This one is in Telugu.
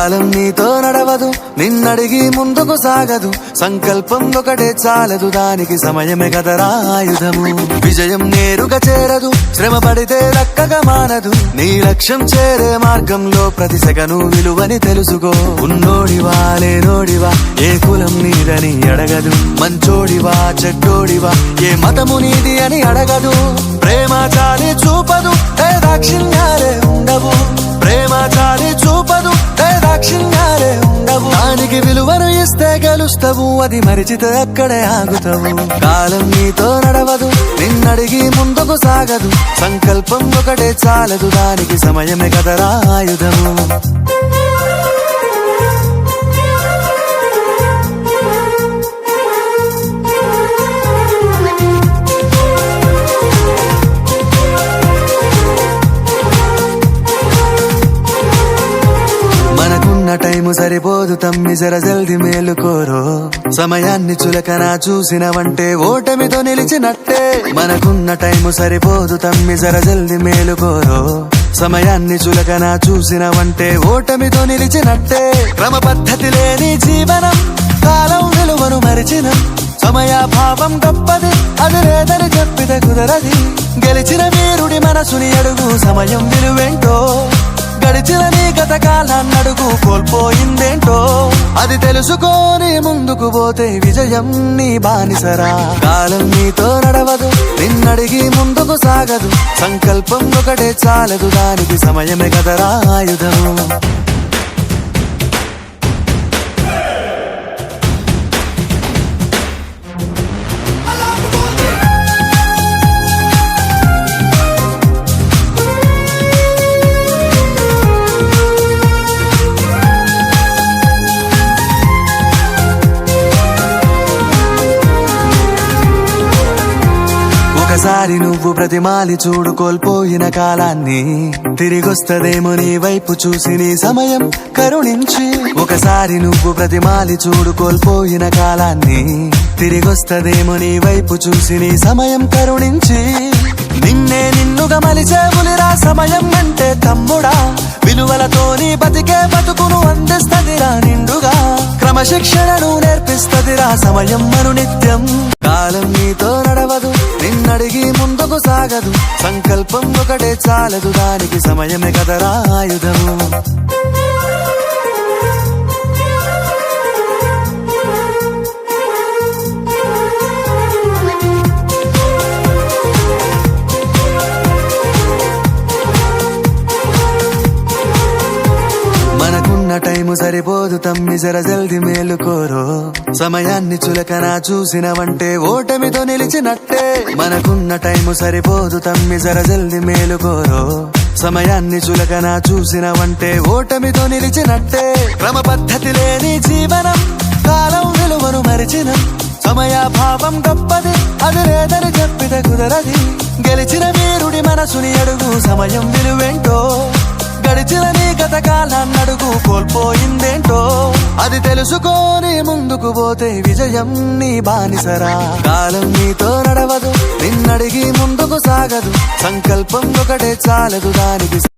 కాలం నీతో నడవదు, నిన్నడిగి ముందుకు సాగదు. సంకల్పం ఒకటే చాలదు, దానికి సమయమే కదరా ఆయుధము. విజయం నేరుగా చేరదు, శ్రమ పడితే దక్కగా మానదు. నీ లక్ష్యం చేరే మార్గంలో ప్రతి సెకను విలువని తెలుసుకో. ఉన్నోడివా లేనోడివా, ఏ కులం నీదని అడగదు. మంచోడివా చెడ్డోడివా, ఏ మతము నీది అని అడగదు. ప్రేమ చాలి చూపదు, దాక్షిణ్యాలే ఉండవు. ప్రేమ చాలి చూపదు, దాక్షిణ్యాలే ఉండవు. దానికి విలువను ఇస్తే గెలుస్తావు, అది మరిచితే అక్కడే ఆగుతావు. కాలం నీతో నడవదు, నిన్నడిగి ముందుకు సాగదు. సంకల్పం ఒకటే చాలదు, దానికి సమయమే కదరా ఆయుధము. టైము సరిపోదు తమ్మి, జర జల్ది మేలుకోరో. సమయాన్ని చులకన చూసినవంటే ఓటమితో నిలిచినట్టే. మనకున్న టైము సరిపోదు తమ్మి, జర జల్ది మేలుకోరో. సమయాన్ని చులకన చూసినవంటే ఓటమితో నిలిచినట్టే. క్రమ పద్ధతి లేని జీవనం, కాలం విలువను మరిచిన. సమయాభావం గొప్పది, అది లేదని చెప్పితే కుదరది. గెలిచిన వీరుడి మనసుని అడుగు, సమయం విలువేంటో. గడిచిన నీ గత కాలాన్నడుగు, కోల్పోయిందేంటో. అది తెలుసుకొని ముందుకు పోతే విజయం నీ బానిసరా. కాలం నీతో నడవదు, నిన్నడిగి ముందుకు సాగదు. సంకల్పం ఒకటే చాలదు, దానికి సమయమే కదరా ఆయుధము. ఒకసారి నువ్వు ప్రతిమాలి చూడు కోల్పోయిన కాలాన్ని. తిరిగొస్తదేమో నీ వైపు చూసి నీ సమయం కరుణించి. ఒకసారి నువ్వు ప్రతిమాలి చూడు కోల్పోయిన కాలాన్ని. తిరిగొస్తదేమో నీ వైపు చూసి నీ సమయం కరుణించి. నిన్నే నిన్నుగా మలిచేవులిరా సమయం అంటే తమ్ముడా. విలువలతోని బతికే బతుకును అందిస్తదిరా నిండుగా. క్రమశిక్షణను నేర్పిస్తదిరా సమయం మను నిత్యం. కాలం నీతో నడవదు, నిన్నడిగి ముందుకు సాగదు. సంకల్పం ఒకటే చాలదు, దానికి సమయమే కదరా ఆయుధము. టైము సరిపోదు తమ్మి, జర జల్ది మేలుకోరో. సమయాన్ని చులకన చూసినవంటే ఓటమితో నిలిచినట్టే. మనకున్న టైము సరిపోదు తమ్మి, జర జల్ది మేలుకోరో. సమయాన్ని చులకన చూసినవంటే ఓటమితో నిలిచినట్టే. క్రమ పద్ధతి లేని జీవనం, కాలం విలువను మరిచిన. సమయాభావం గొప్పది, అది లేదని చెప్పితే కుదరది. గెలిచిన వీరుడి మనసుని అడుగు, సమయం విలువేంటో. గడిచిన నీ గత కాలాన్నడుగు, కోల్పోయిందేంటో. అది తెలుసుకొని ముందుకు పోతే విజయం నీ బానిసరా. కాలం నీతో నడవదు, నిన్నడిగి ముందుకు సాగదు. సంకల్పం ఒకటే చాలదు, దానికి